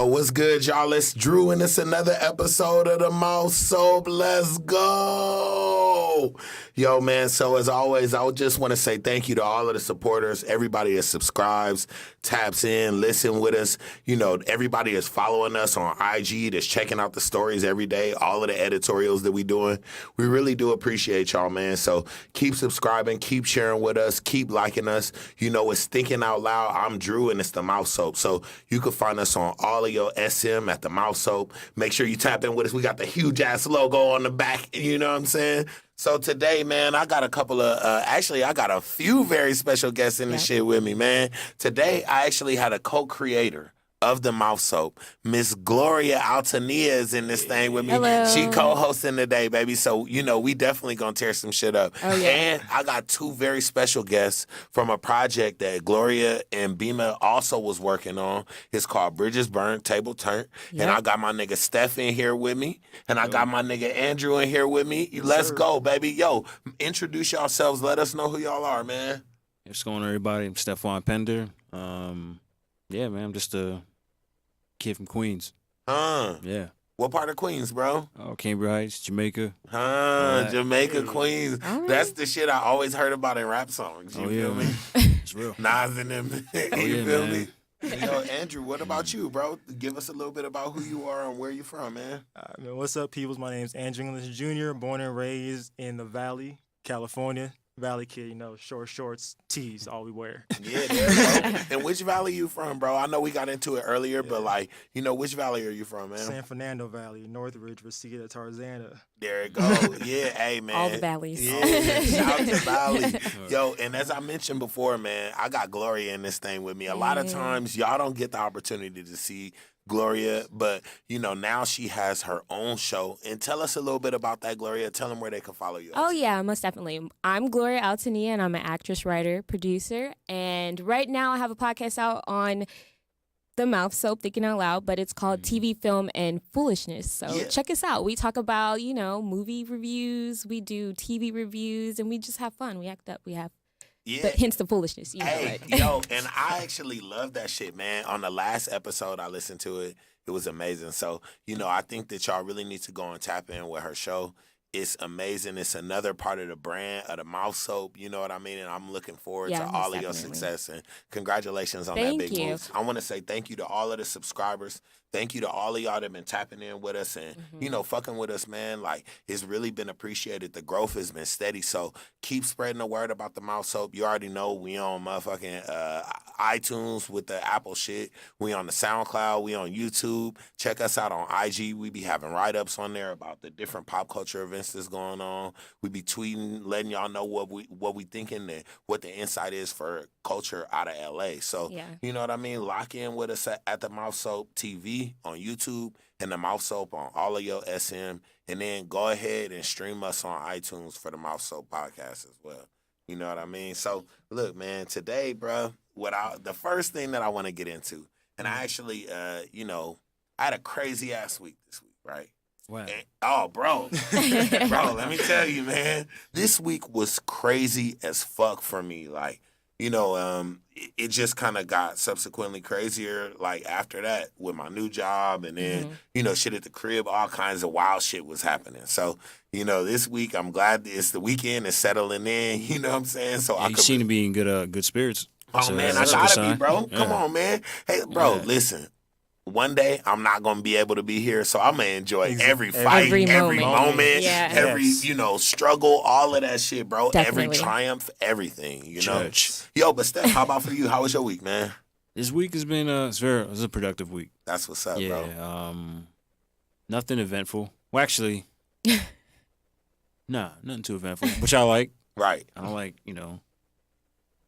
Yo, what's good, y'all? It's Drew, and it's another episode of the MouthSoap. Let's go. Yo, man, so as always, I just want to say thank you to all of the supporters, everybody that subscribes, taps in, listen with us. You know, everybody is following us on IG, that's checking out the stories every day, all of the editorials that we doing. We really do appreciate y'all, man. So keep subscribing, keep sharing with us, keep liking us. You know, it's Thinking Out Loud. I'm Drew, and it's the MouthSoap. So you can find us on all of your SM at the MouthSoap. Make sure you tap in with us. We got the huge-ass logo on the back, you know what I'm saying? So today, man, I got a couple of, I got a few very special guests in this shit with me, man. Today, I actually had a co-creator of the MouthSoap. Miss Gloria Altonnia is in this thing with me. Hello. She co-hosting today, baby. So, you know, we definitely gonna tear some shit up. Oh, yeah. And I got two very special guests from a project that Gloria and Bima also was working on. It's called Bridges Burnt, Table Turnt. Yep. And I got my nigga Steph in here with me. And I got my nigga Andrew in here with me. Let's go, baby. Yo, introduce yourselves. Let us know who y'all are, man. What's going on, everybody? I'm Stephaun, Pender. Yeah, man, I'm just a kid from Queens. Yeah. What part of Queens, bro? Oh, Cambridge Heights, Jamaica. Jamaica, Queens. Right. That's the shit I always heard about in rap songs. You feel me? Man. It's real. Nas and them. You yeah, feel man. me? Yo, Andrew, what about you, bro? Give us a little bit about who you are and where you from, man. Man, what's up, peoples? My name's Andrew English Jr., born and raised in the Valley, California. Valley kid, you know, short shorts, tees, all we wear. Yeah, there you go. And which valley you from, bro? I know we got into it earlier, but like, you know, which valley are you from, man? San Fernando Valley, Northridge, Reseda, Tarzana. There it go. Yeah, hey, man. All the valleys. Yeah, shout out to Valley. Yo, and as I mentioned before, man, I got Gloria in this thing with me. A lot of times, y'all don't get the opportunity to see Gloria, but, you know, now she has her own show. And tell us a little bit about that, Gloria. Tell them where they can follow you. Oh, yeah, most definitely. I'm Gloria Altonnia, and I'm an actress, writer, producer. And right now I have a podcast out on the MouthSoap, Thinking Out Loud, but it's called TV, Film, and Foolishness. So check us out. We talk about, you know, movie reviews. We do TV reviews, and we just have fun. We act up. We have hence the foolishness. You know, Hey, right? yo, and I actually love that shit, man. On the last episode, I listened to it. It was amazing. So, you know, I think that y'all really need to go and tap in with her show. It's amazing. It's another part of the brand of the MouthSoap. You know what I mean? And I'm looking forward to most all of your definitely. success. And congratulations on Thank that big you. move. I want to say thank you to all of the subscribers. Thank you to all of y'all that been tapping in with us and, you know, fucking with us, man. Like, it's really been appreciated. The growth has been steady. So keep spreading the word about the MouthSoap. You already know we on motherfucking iTunes with the Apple shit. We on the SoundCloud. We on YouTube. Check us out on IG. We be having write-ups on there about the different pop culture events that's going on. We be tweeting, letting y'all know what we thinking and what the insight is for culture out of LA. So, you know what I mean? Lock in with us at the MouthSoap TV on YouTube and the MouthSoap on all of your SM. And then go ahead and stream us on iTunes for the MouthSoap podcast as well. You know what I mean? So, look, man, today, bro, the first thing that I want to get into, and I actually, you know, I had a crazy-ass week this week, right? Wow. And, bro, let me tell you, man, this week was crazy as fuck for me. Like, you know, it just kind of got subsequently crazier, like, after that with my new job and then, you know, shit at the crib, all kinds of wild shit was happening. So, you know, this week, I'm glad it's the weekend, it's settling in, you know what I'm saying? So You seem to be in good spirits. Oh, So man, I that's a good gotta sign. be, bro. Yeah. Come on, man. Hey, bro, Yeah. listen. One day, I'm not going to be able to be here, so I'm going to enjoy every fight, Every every moment. moment, Yeah. every, you know, struggle, all of that shit, bro. Definitely. Every triumph, everything, you know? Judge. Yo, but Steph, how about for you? How was your week, man? This week has been it was a productive week. That's what's up, Yeah. bro. Nothing eventful. Well, actually, nothing too eventful, which I like. Right. I don't like, you know,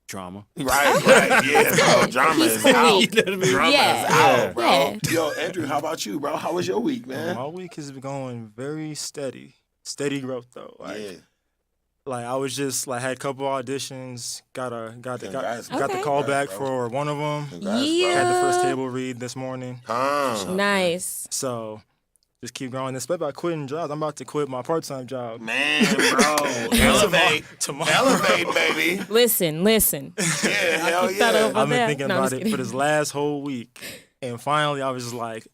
drama. Right. Yeah, bro. Drama is Peaceful out. week. You know what I mean? Drama Yeah. is out, bro. Yeah. Yo, Andrew, how about you, bro? How was your week, man? My week has been going very steady. Steady growth, though. Like, Yeah. like I was just, like, had a couple auditions, got Congrats, the Okay. call back bro. for one of them. Congrats, Yeah. Had the first table read this morning. Nice. So just keep growing. Especially about quitting jobs. I'm about to quit my part-time job. Man, bro. Elevate. Tomorrow. Elevate, baby. Listen. Yeah, hell keep that yeah. over I've been there. thinking No, I'm about just it kidding. for this last whole week. And finally, I was just like,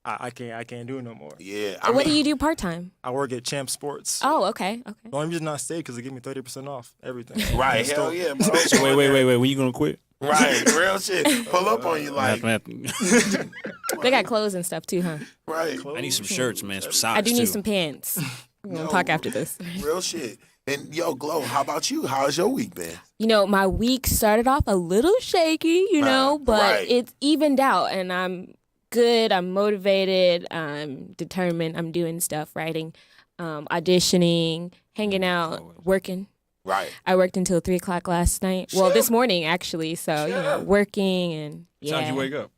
I can't do it no more. Yeah. So what do you do part time? I work at Champ Sports. Oh, okay. The only reason I stay because they give me 30% off everything. Right, hell yeah, bro. So wait. When you gonna quit? Right, real shit. Pull up on you like, They got clothes and stuff too, huh? right. I need some shirts, man. Some socks I do need too. some pants. We're gonna Yo, talk after this. Real shit. And yo, Glow, how about you? How's your week been? You know, my week started off a little shaky, but right. it's evened out, and I'm good. I'm motivated. I'm determined. I'm doing stuff, writing, auditioning, hanging out, working. Right. I worked until 3:00 last night. Well, this morning actually. So working and yeah. What time did you wake up?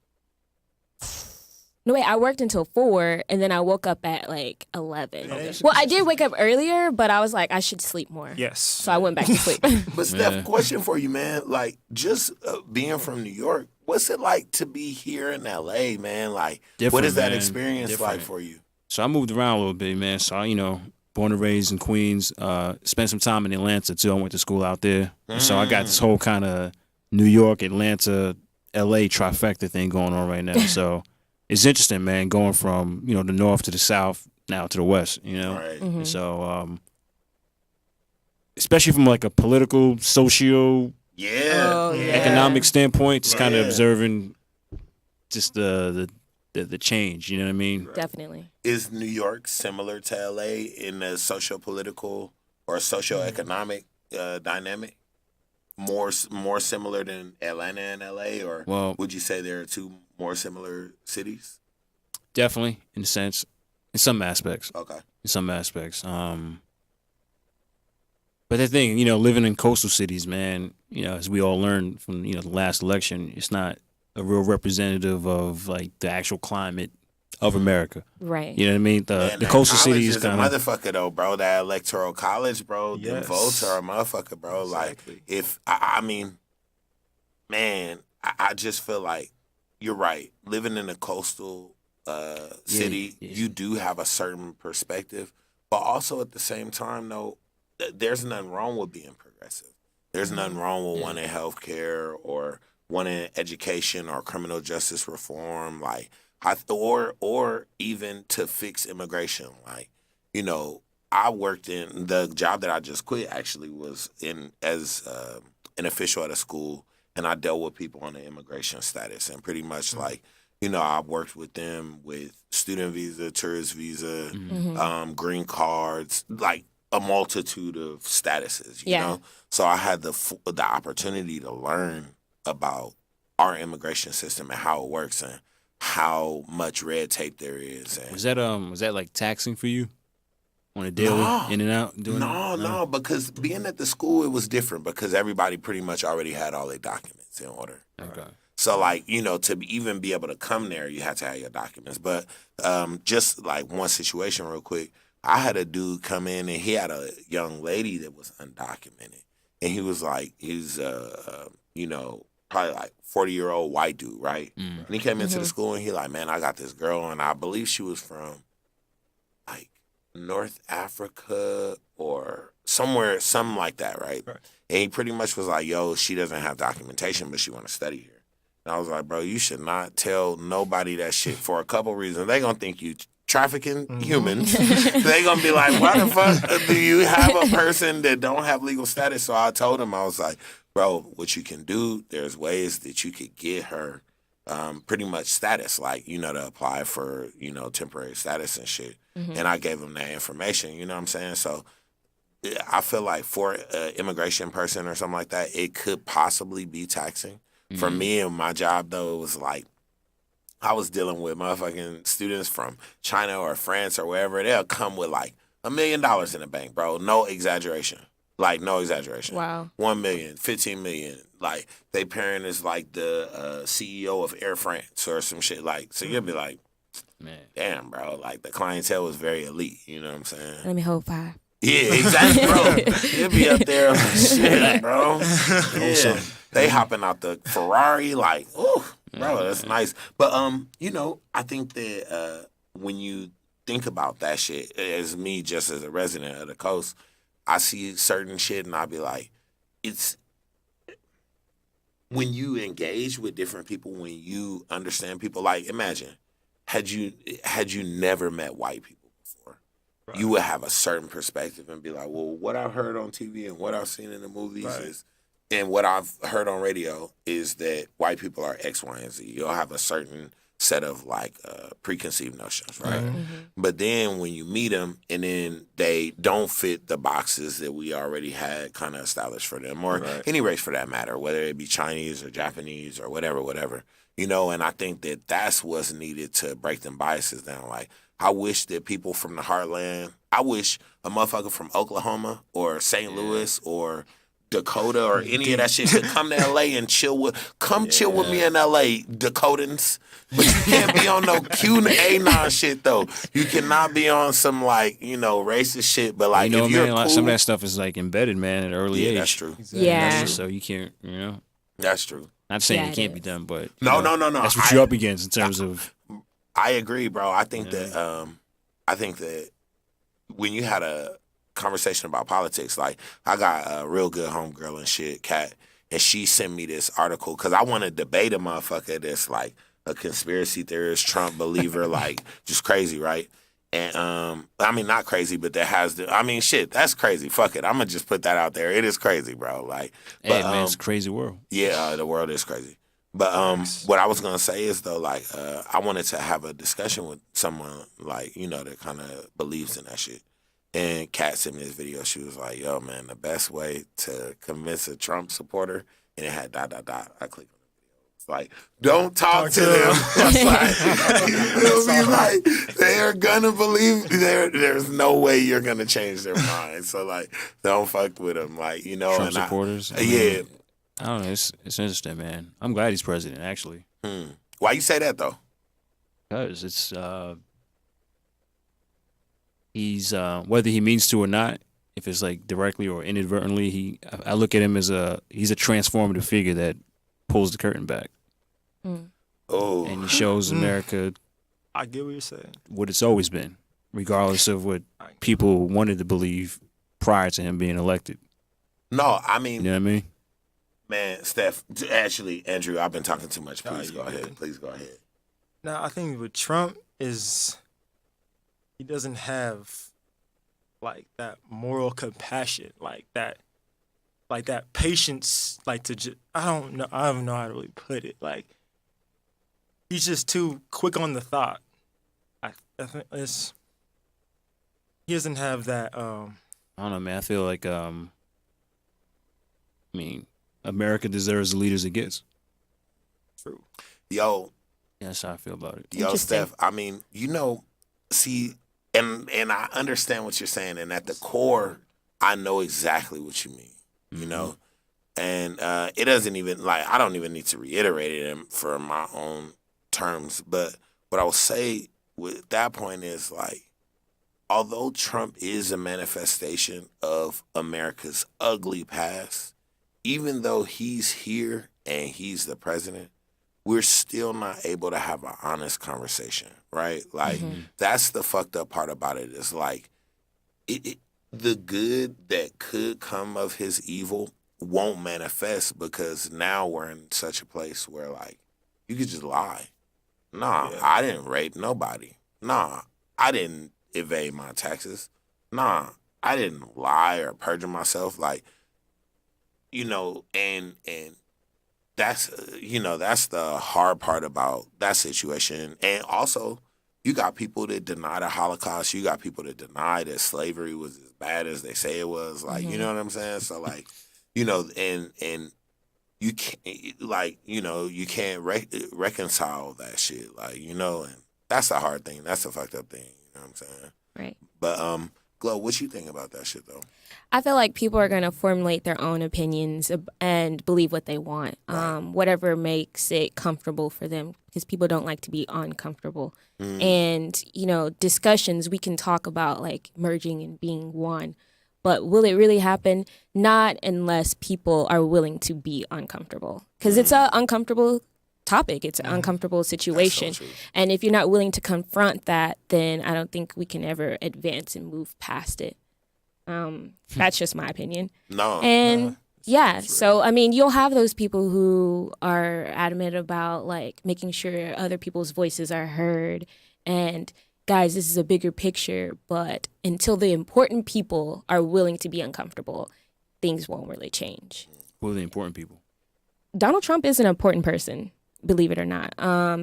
No, wait, I worked until 4, and then I woke up at like 11. Okay. Well, I did wake up earlier, but I was like, I should sleep more. Yes. So I went back to sleep. But Steph, question for you, man. Like, just being from New York, what's it like to be here in LA, man? Like, what Different, is that man. experience Different. like for you? So I moved around a little bit, man. So I, born and raised in Queens. Spent some time in Atlanta too. I went to school out there. So I got this whole kind of New York, Atlanta, LA trifecta thing going on right now. So it's interesting, man, going from, the north to the south, now to the west, Right. And so especially from like a political, socio Yeah. economic standpoint, just kind of Yeah. observing just the change, you know what I mean? Definitely. Is New York similar to LA in the socio-political or socio-economic dynamic? More similar than Atlanta and LA, or Well, would you say there are two more similar cities? definitely, in a sense, in some aspects. Okay. In some aspects. But the thing, living in coastal cities, man, as we all learned from, the last election, it's not a real representative of like the actual climate of America. Right. You know what I mean? Man, The that coastal college cities is a kind of. motherfucker though, bro. That electoral college, bro. Them Yes. votes are a motherfucker, bro. Exactly. Like, if I mean, man, I just feel like you're right. Living in a coastal city, yeah. you do have a certain perspective, but also at the same time, though, there's nothing wrong with being progressive. There's nothing wrong with wanting healthcare or wanting education or criminal justice reform, like, or even to fix immigration. Like, I worked in the job that I just quit. Actually, was as an official at a school, and I dealt with people on the immigration status, and pretty much like, I worked with them with student visa, tourist visa, green cards, like a multitude of statuses. You know, so I had the opportunity to learn about our immigration system and how it works and how much red tape there is. And Was that like taxing for you on a daily, in and out? Doing no, because being at the school, it was different because everybody pretty much already had all their documents in order. Okay. So, like, to even be able to come there, you had to have your documents. But just like one situation real quick, I had a dude come in and he had a young lady that was undocumented. And he was like, he's, probably like 40-year-old white dude, right? And he came into the school and he like, man, I got this girl. And I believe she was from like North Africa or somewhere, something like that, right? And he pretty much was like, yo, she doesn't have documentation, but she want to study here. And I was like, bro, you should not tell nobody that shit for a couple reasons. They gonna think you trafficking humans. They gonna be like, why the fuck do you have a person that don't have legal status? So I told him, I was like, bro, what you can do, there's ways that you could get her pretty much status, like, to apply for, temporary status and shit. And I gave him that information, you know what I'm saying? So I feel like for an immigration person or something like that, it could possibly be taxing. For me and my job, though, it was like I was dealing with motherfucking students from China or France or wherever. They'll come with like $1 million in the bank, bro. No exaggeration. Like, no exaggeration. Wow. 1 million, 15 million. Like, they parent is like the CEO of Air France or some shit. Like, so you'll be like, Man. damn, bro. Like, the clientele was very elite. You know what I'm saying? Let me hold 5. Yeah, exactly, bro. You'll be up there like, shit, bro. Yeah. They hopping out the Ferrari like, ooh, bro, that's nice. But, I think that when you think about that shit, as me just as a resident of the coast, I see certain shit and I be like, when you engage with different people, when you understand people, like imagine had you never met white people before, Right. you would have a certain perspective and be like, well, what I've heard on TV and what I've seen in the movies Right. is, and what I've heard on radio is that white people are X, Y, and Z. You'll have a certain set of like preconceived notions, right? Mhm. But then when you meet them and then they don't fit the boxes that we already had kind of established for them, or Right. any race for that matter, whether it be Chinese or Japanese or whatever, you know, and I think that that's what's needed to break them biases down. Like, I wish that people from the heartland, I wish a motherfucker from Oklahoma or St. Louis or Dakota or any of that shit could come to LA and chill with me in LA, Dakotans. But you can't be on no QAnon shit though. You cannot be on some like, you know, racist shit. But like, You know, if you're man, cool, like some of that stuff is like embedded, man, at an early age. that's true. Exactly. Yeah. That's just so you can't, you know. That's true. Not saying Yeah, it it can't be is. done, but No. That's what you're up against in terms of. I agree, bro. I think that when you had a conversation about politics, like I got a real good homegirl and shit, Kat, and she sent me this article because I want to debate a motherfucker that's like a conspiracy theorist, Trump believer, like just crazy, right? And I mean, not crazy, but that has the. I mean, shit, that's crazy. Fuck it, I'm gonna just put that out there. It is crazy, bro. Like, Hey, man, it's a crazy world. yeah, the world is crazy. But what I was gonna say is though, like, I wanted to have a discussion with someone like, you know, that kind of believes in that shit. And Kat sent me this video. She was like, "Yo, man, the best way to convince a Trump supporter," and it had ... I clicked on the video. It's like, don't talk to them. It's like, it'll be like they're gonna believe. There's no way you're gonna change their mind. So like, don't fuck with them. Like, you know, Trump and supporters. I yeah. mean, I don't know. It's interesting, man. I'm glad he's president, actually, Why you say that though? because it's he's whether he means to or not, if it's like directly or inadvertently, I look at him as he's a transformative figure that pulls the curtain back Oh, and he shows America I get what you're saying. what it's always been, regardless of what people wanted to believe prior to him being elected. no, I You mean, know what I mean? man, Steph. Actually, Andrew, I've been talking too much. Please Nah, go you ahead. good. Please go ahead. Now, I think with Trump is he doesn't have like that moral compassion, like that patience, like to just I don't know how to really put it. Like he's just too quick on the thought. I think he doesn't have that. I don't know, man. I feel like I mean, America deserves the leaders it gets. True. Yo, That's how I feel about it. Yo, Interesting. Steph, I mean, you know, see, and I understand what you're saying, and at the core, I know exactly what you mean, you know? And it doesn't even, like, I don't even need to reiterate it for my own terms, but what I will say with that point is, like, although Trump is a manifestation of America's ugly past, even though he's here and he's the president, we're still not able to have an honest conversation, right? Like, that's the fucked up part about it is like, the good that could come of his evil won't manifest because now we're in such a place where, like, you could just lie. Nah, I didn't rape nobody. Nah, I didn't evade my taxes. Nah, I didn't lie or perjure myself. Like, you know, and that's, you know, that's the hard part about that situation. And also, you got people that deny the Holocaust. You got people that deny that slavery was as bad as they say it was. Like, you know what I'm saying? So, like, you know, and you can't, like, you know, you can't reconcile that shit. Like, you know, and that's the hard thing. That's the fucked up thing. You know what I'm saying? Right. But, Glo, what you think about that shit, though? I feel like people are going to formulate their own opinions and believe what they want, whatever makes it comfortable for them, because people don't like to be uncomfortable. And, you know, discussions, we can talk about like merging and being one, but will it really happen? Not unless people are willing to be uncomfortable, because it's an uncomfortable topic. It's an uncomfortable situation. That's so true. And if you're not willing to confront that, then I don't think we can ever advance and move past it. That's just my opinion. No. And Yeah. So, I mean, you'll have those people who are adamant about like making sure other people's voices are heard. And guys, this is a bigger picture. But until the important people are willing to be uncomfortable, things won't really change. Who are the important people? Donald Trump is an important person, believe it or not.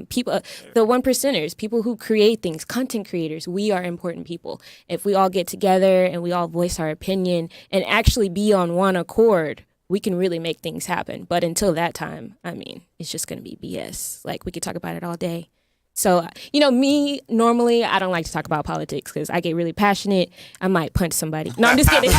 People, the one percenters, people who create things, content creators, we are important people. If we all get together and we all voice our opinion and actually be on one accord, we can really make things happen. But until that time, I mean, it's just going to be BS. Like, we could talk about it all day. So, me, normally, I don't like to talk about politics because I get really passionate. I might punch somebody. No, I'm just kidding.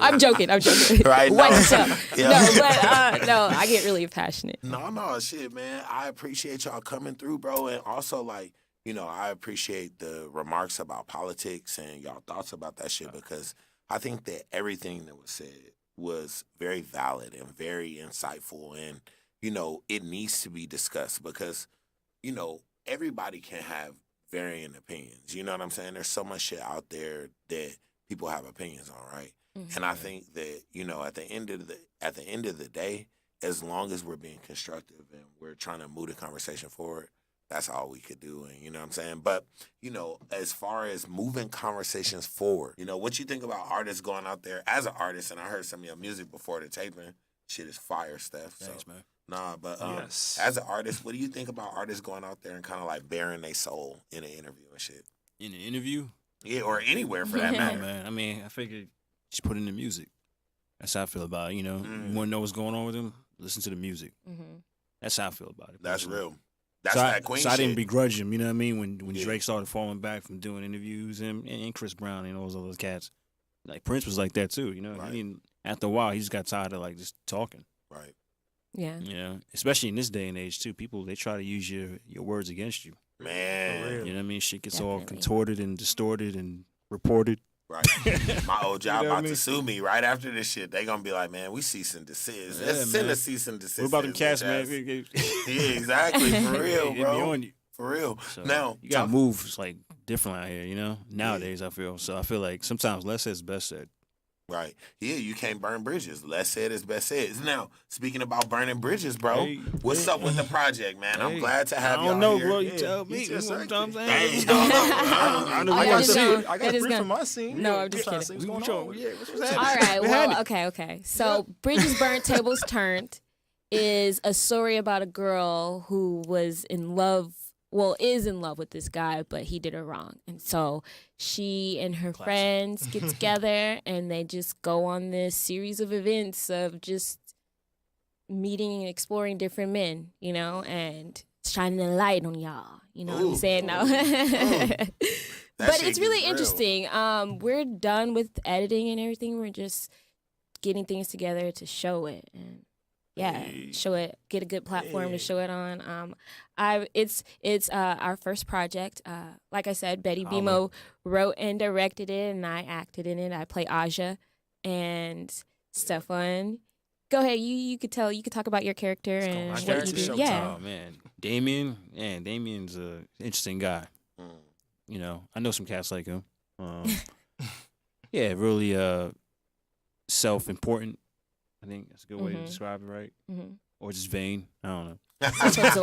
I'm joking. Right, no. What's up? Yeah. No, I get really passionate. No, shit, man. I appreciate y'all coming through, bro. And also, like, I appreciate the remarks about politics and y'all thoughts about that shit because I think that everything that was said was very valid and very insightful. And, it needs to be discussed because, everybody can have varying opinions. You know what I'm saying? There's so much shit out there that people have opinions on, right? Mm-hmm. And I think that, at the end of the day, as long as we're being constructive and we're trying to move the conversation forward, that's all we could do. And you know what I'm saying? But, as far as moving conversations forward, what you think about artists going out there as an artist, and I heard some of your music before the taping, shit is fire, Steph. Thanks, man. Nah, but Yes. as an artist, what do you think about artists going out there and kind of like bearing their soul in an interview and shit? In an interview? Yeah, or anywhere for that Yeah, matter. man. I mean, I figured just put in the music. That's how I feel about it. You want to know what's going on with them? Listen to the music. Mm-hmm. That's how I feel about it. That's personally. real. That's so that queen so shit. I didn't begrudge him, you know what I mean? When Drake started falling back from doing interviews, and Chris Brown and all those other cats. Like Prince was like that too, Right. I mean, after a while, he just got tired of like just talking. Right. Yeah. Especially in this day and age too. People, they try to use your words against you. Man. You know what I mean? Shit gets all Definitely. contorted and distorted and reported. Right. My old job You know what about I mean? to sue me right after this shit. They gonna be like, man, we cease and desist. Yeah, Let's send man. a cease and desist. What about them to cats, this man? ass. Yeah, exactly. For real, It be bro. on you. For real. So, Now, you got moves like different out here, Nowadays, I feel. So I feel like sometimes less is best said. Right. Yeah, you can't burn bridges. Less said is best said. Now, speaking about burning bridges, bro, Hey, what's up with the project, man? I'm Hey, glad to have I y'all don't know, here. bro. You Yeah, tell you me. just What I'm saying? Hey, no, no. I know I you got got to to know. see. I got That a is brief gonna- from my scene. No, I'm just trying to kidding. see what's going on. Yeah, what's All happening? right. We had Well, it. okay. So, Bridges Burnt, Tables Turned is a story about a girl who was in love. Well, is in love with this guy, but he did her wrong. And so she and her friends get together and they just go on this series of events of just meeting and exploring different men, and shining a light on y'all. You know what I'm Ooh. saying? No. That But shit it's really gets real. interesting. We're done with editing and everything. We're just getting things together to show it and show it, get a good platform to show it on. It's our first project. Like I said, Betty Bimo wrote and directed it, and I acted in it. I play Aja, and Stephaun. Go ahead, you could talk about your character and My what character you do. showtime. Yeah. Oh, man. Damien's an interesting guy. I know some cats like him. Really self-important. I think that's a good way to describe it, right? Mm-hmm. Or just vain. I don't know. Absorb.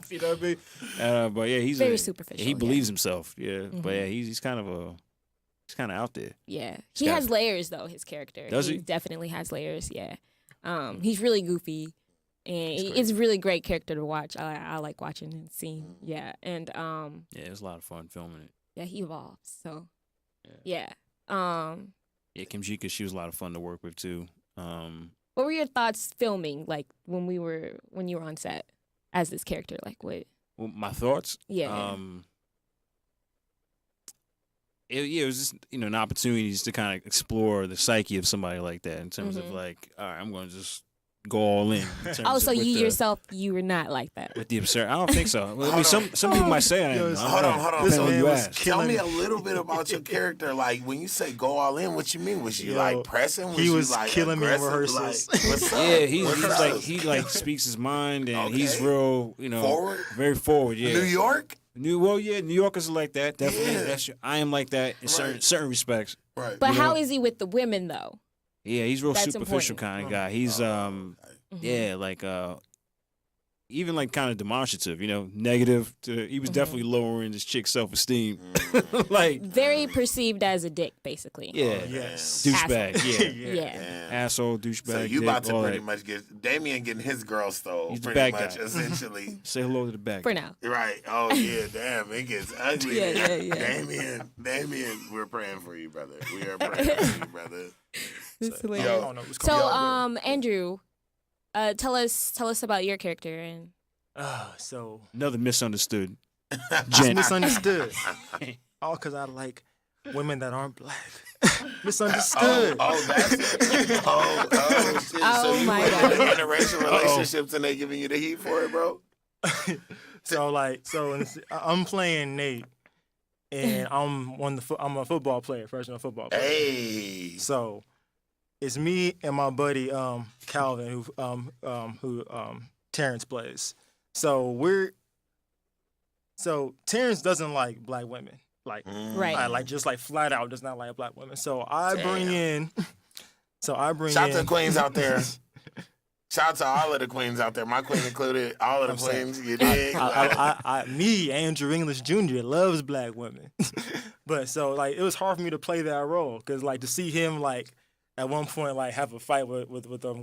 You know what I mean? But yeah, he's Very superficial. He yeah. believes himself. Yeah, but Mhm. yeah, he's kind of out there. Yeah, he got- has layers though. His character. Does he? Definitely has layers. Yeah, he's really goofy, and He's it's a really great character to watch. I like watching and seeing. Yeah, and Yeah, it was a lot of fun filming it. yeah, he evolves. So Yeah. yeah. Yeah, Kim Jika, she was a lot of fun to work with too. What were your thoughts filming? Like when you were on set as this character? Like what? Well, my thoughts. Yeah. It was just an opportunity just to kind of explore the psyche of somebody like that in terms of Mhm. like, all right, I'm going to just go all in. terms Oh, of so with you the- yourself, you were not like that. with the absurd. I don't think so. Well, I mean, some people might say I am. Yo, though. I Hold don't on, know. hold on. Depends This on who man you was ask. Tell me a Killing- little bit about your character. Like when you say go all in, what you mean? Was you Yo, like pressing? he you, was like, killing me in aggressive? rehearsals. Like, what's up? Yeah, he's What's like up? he speaks his mind and he's Okay. real, Forward? very forward. Yeah, New York, New Yorkers are like that. Definitely, Yeah. I am like that in certain respects. right? But You how know- is he with the women though? Yeah, he's real That's superficial important. kind of guy. He's yeah, like even like kind of demonstrative, negative. He was definitely lowering this chick's self-esteem. Like Very perceived as a dick, basically. yeah, Yes. douchebag. Yeah, Yeah. Damn. asshole, douchebag. So you dick, about to all pretty that. much get Damien getting his girl stole He's the pretty bad much guy. essentially. Say hello to the back. For now. Right. Oh yeah, damn, it gets ugly. Yeah. Damien, we're praying for you, brother. We are praying for you, brother. It's I hilarious. don't know what's So, coming up, Andrew, tell us about your character and. so Another misunderstood. it's Gent. misunderstood. All because I like women that aren't black. Misunderstood. That's it. Oh, shit. Oh, So you my went God. in interracial relationships and they giving you the heat for it, bro? I'm playing Nate, and I'm a football player, professional football player. Hey. So it's me and my buddy Calvin, who Terrence plays. So Terrence doesn't like black women, like Right. just like flat out does not like black women. So I bring in. Shout to the queens out there. Shout out to all of the queens out there. My queen included. All of the I'm saying. queens. You dig? Me, Andrew English Jr. loves black women, but so like it was hard for me to play that role because like to see him like at one point like have a fight with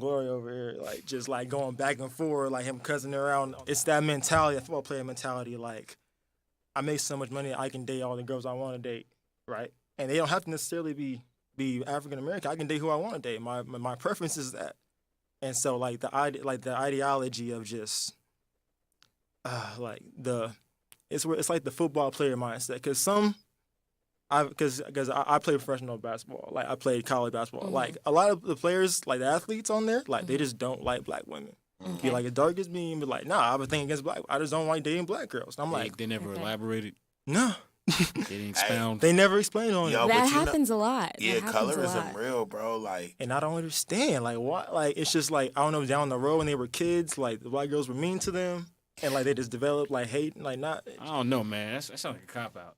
Gloria over here, like just like going back and forth, like him cussing her around. It's that mentality, that football player mentality. Like I make so much money, I can date all the girls I want to date, right? And they don't have to necessarily be African American. I can date who I want to date. My preference is that. And so, like the ideology of just, it's like the football player mindset. Because I play professional basketball. Like I played college basketball. Mm-hmm. Like a lot of the players, like the athletes on there, like they just don't like black women. Okay. Be like as dark as me and be like, nah, I have a thing against black. I just don't like dating black girls. And I'm like, They never Okay. elaborated. no, They didn't expound. they never explain on Yo, it. but That you know- happens a lot. Yeah, That happens a colorism lot. real, bro. Like, And I don't understand, like, what, like, it's just like, I don't know, down the road when they were kids, like, the black girls were mean to them, and, like, they just developed, like, hate, like, not, I don't know, man. That sounds like a cop out.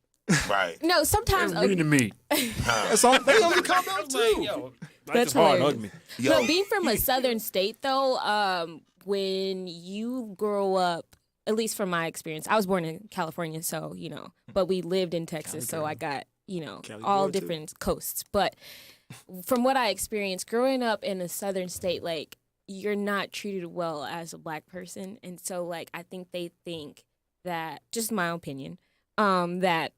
right. No, sometimes. That's mean to me. that's all, they don't come out, too. Yo, That's that's hard. hilarious. Hug me. Yo, But being from a southern state, though, when you grow up, at least from my experience, I was born in California, so, but we lived in Texas, so I got, Cali all boy, too. different coasts. But from what I experienced growing up in a southern state, like, you're not treated well as a black person. And so, like, I think they think that, just my opinion, that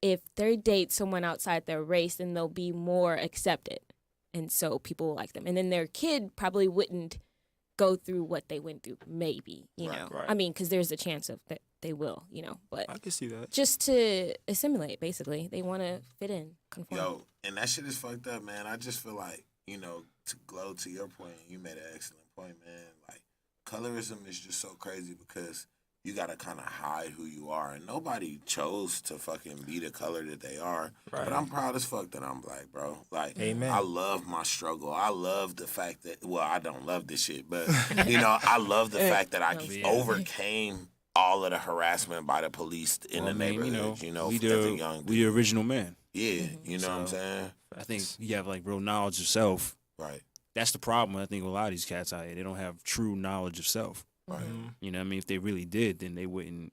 if they date someone outside their race, then they'll be more accepted. And so people will like them. And then their kid probably wouldn't go through what they went through, maybe, Right. I mean, because there's a chance of that they will, but I can see that. just to assimilate, basically. They want to fit in, conform. Yo, and that shit is fucked up, man. I just feel like, to glow to your point, you made an excellent point, man. Like, colorism is just so crazy because you gotta kind of hide who you are, and nobody chose to fucking be the color that they are. Right. But I'm proud as fuck that I'm black, bro. Like, Amen. I love my struggle. I love the fact that, well, I don't love this shit, but I love the fact that I Yeah. overcame all of the harassment by the police in the neighborhood. we as a young the original man. yeah, you know what I'm saying? I think you have like real knowledge of self. Right. That's the problem. I think with a lot of these cats out here, they don't have true knowledge of self. Right. You know what I mean? If they really did, then they wouldn't,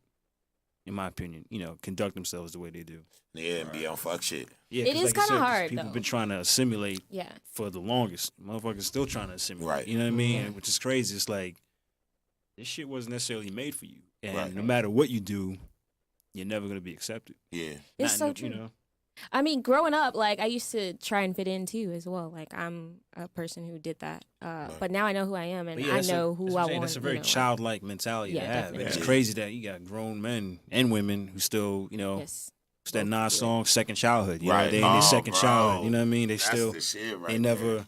in my opinion, conduct themselves the way they do. Yeah, and be on fuck shit. Yeah, It 'cause is like I kinda said, 'cause hard, People though. been trying to assimilate Yeah. for the longest. Motherfuckers still trying to assimilate. Right. You know what I mean? Which is crazy. It's like, this shit wasn't necessarily made for you. And Right. no matter what you do, you're never going to be accepted. Yeah. It's Not so in the- true. I mean, growing up, like, I used to try and fit in, too, as well. Like, I'm a person who did that. But now I know who I am, and But yeah, I that's know that's who what I I'm saying. want. That's a very like- childlike mentality Yeah, to have. definitely. And it's Yeah. crazy that you got grown men and women who still, Yes. it's that non-song second childhood. You know, Right. they in their Oh, second bro. childhood. You know what I mean? They That's still, the shit right they never, there.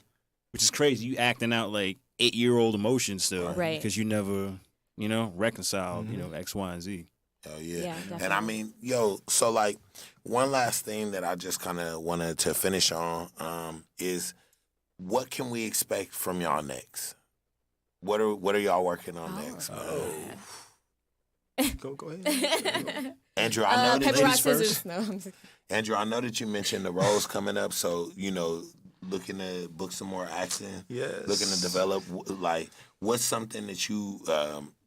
which is crazy. You acting out like 8-year-old emotions still. Right. Because you never, reconciled, X, Y, and Z. Hell yeah. Yeah, And I definitely. mean, so like one last thing that I just kind of wanted to finish on is what can we expect from y'all next? What are y'all working on next? Go ahead. Andrew, I know that paper, rock, ladies first. scissors. No, I'm just Andrew, I know that you mentioned the roles coming up, so looking to book some more acting? Yes. Looking to develop, like, what's something that you,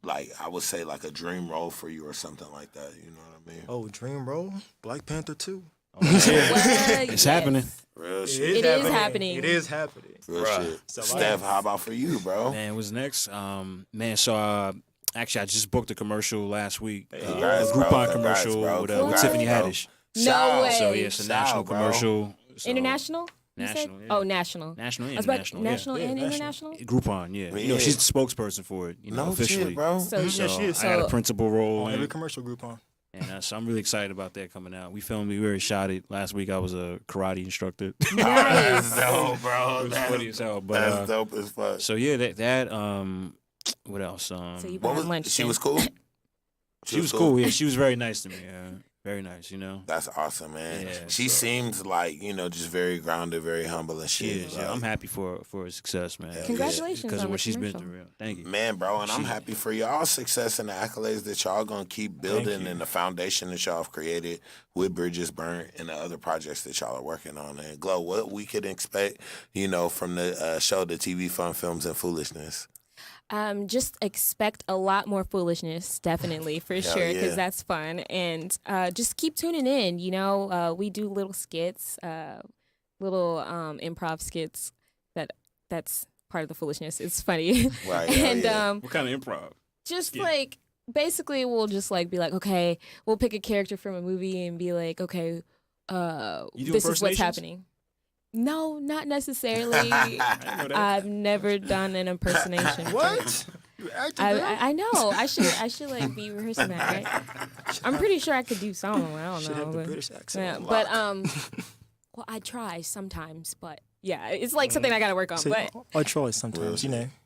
like, I would say, like, a dream role for you or something like that, you know what I mean? Oh, dream role? Black Panther 2. It's happening. Real shit. It is happening. It is happening. Real shit. So, Steph, how about for you, bro? Man, what's next? Man, so actually, I just booked a commercial last week. Congrats, A bro. Groupon Congrats, commercial bro. with Congrats, Tiffany bro. Haddish. No way. So yeah, it's a national bro. commercial. So, International? You said? National, yeah. Oh, national. National I and was about international. national yeah. and Yeah, international. Groupon, yeah. You know, Yeah. she's the spokesperson for it. You know, No officially. shit, bro. So, Yeah, So she is. I got a So- principal role On in every it. commercial Groupon. And so I'm really excited about that coming out. We already shot it. Last week I was a karate instructor. That's dope, bro. It was funny as hell. But That's dope as fuck. so yeah, that what else? So you What bought was, lunch. she then. was cool? She was cool. Yeah, she was very nice to me. Very nice. You know. That's awesome, man. Yeah, She so- seems like, just very grounded, very humble and She shit. is. Yeah, I'm happy for her success, man. Congratulations because on of what the she's been commercial. through. Thank you. Man, bro, and I'm She- happy for y'all's success and the accolades that y'all gonna keep building you. and the foundation that y'all have created with Bridges Burnt and the other projects that y'all are working on. And Glow, what we could expect, from the show, the TV Fun Films and Foolishness. Just expect a lot more foolishness, definitely, for sure, because yeah. that's fun. And just keep tuning in. We do little skits, little improv skits. That's part of the foolishness. It's funny. Right, hell And yeah. What kind of improv? just Yeah. like basically we'll just like be like, okay, we'll pick a character from a movie and be like, okay, You do this is what's impersonations? happening. No, not necessarily. I didn't know that. I've never done an impersonation. What? You acting girl? I know. I should like be rehearsing that, right? I'm pretty sure I could do some. I don't Should know. have the but- British yeah, accent. but well, I try sometimes, but yeah, it's like something I gotta work on. See, But I try sometimes,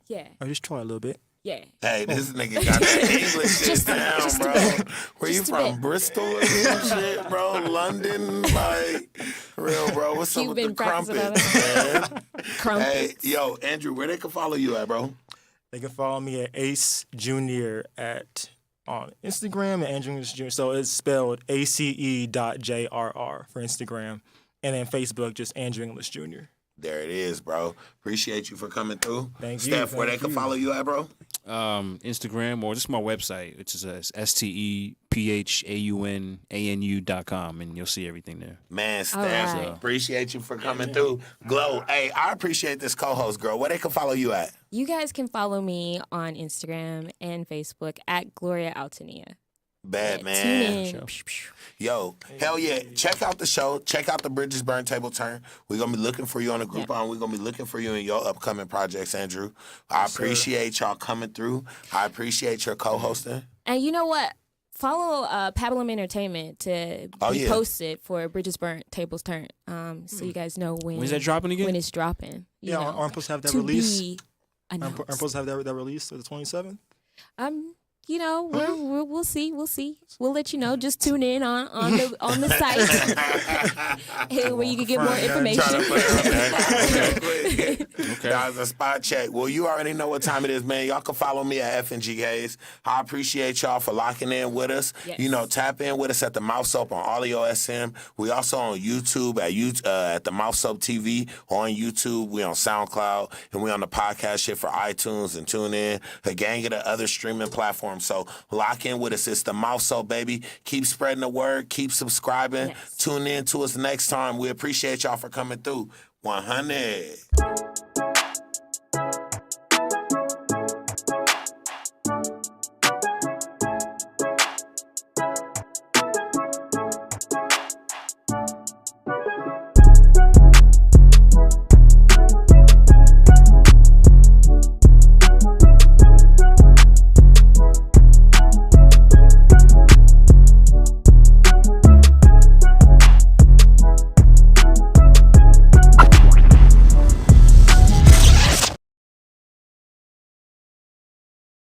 yeah, I just try a little bit. yeah. Hey, this nigga got that English shit Just- down, just a bro. bit. Where you Just a from? bit. Bristol or some shit, bro? London? Like, real, bro. What's up You've with been the practicing all crumpets, man? Crumpets. Hey, yo, Andrew, where they can follow you at, bro? They can follow me at Ace Junior on Instagram and Andrew English Jr. So it's spelled ACE.JRR for Instagram. And then Facebook, just Andrew English Jr. There it is, bro. Appreciate you for coming through. Thank you, Steph, where they thank can you. follow you at, bro? Instagram or just my website, which is STEPHAUNANU.com, and you'll see everything there. Man, All Steph, right. appreciate you for coming through. Glow, hey, I appreciate this co-host, girl. Where they can follow you at? You guys can follow me on Instagram and Facebook at Gloria Altonnia. Bad, Tune man. in. Yo, hell yeah. Check out the show. Check out the Bridges Burn Table Turn. We're going to be looking for you on the Groupon. We're going to be looking for you in your upcoming projects, Andrew. I appreciate y'all coming through. I appreciate your co-hosting. And you know what? Follow Pabulum Entertainment to be posted for Bridges Burnt Tables Turnt. So you guys know When's that dropping again? when it's dropping. You know, aren't supposed to have that to release? be Aren't announced. supposed to have that release on the 27th? We'll see. We'll let you know. Just tune in on the site where you can get more information. Okay. That was a spot check. Well, you already know what time it is, man. Y'all can follow me at FNGGays. I appreciate y'all for locking in with us. Yes. Tap in with us at the MouthSoap on Audio SM. We also on YouTube at the MouthSoap TV on YouTube. We on SoundCloud and we on the podcast shit for iTunes and TuneIn, a gang of the other streaming platforms. So lock in with us. It's the MouthSoap, baby. Keep spreading the word. Keep subscribing. Yes. Tune in to us next time. We appreciate y'all for coming through. 100.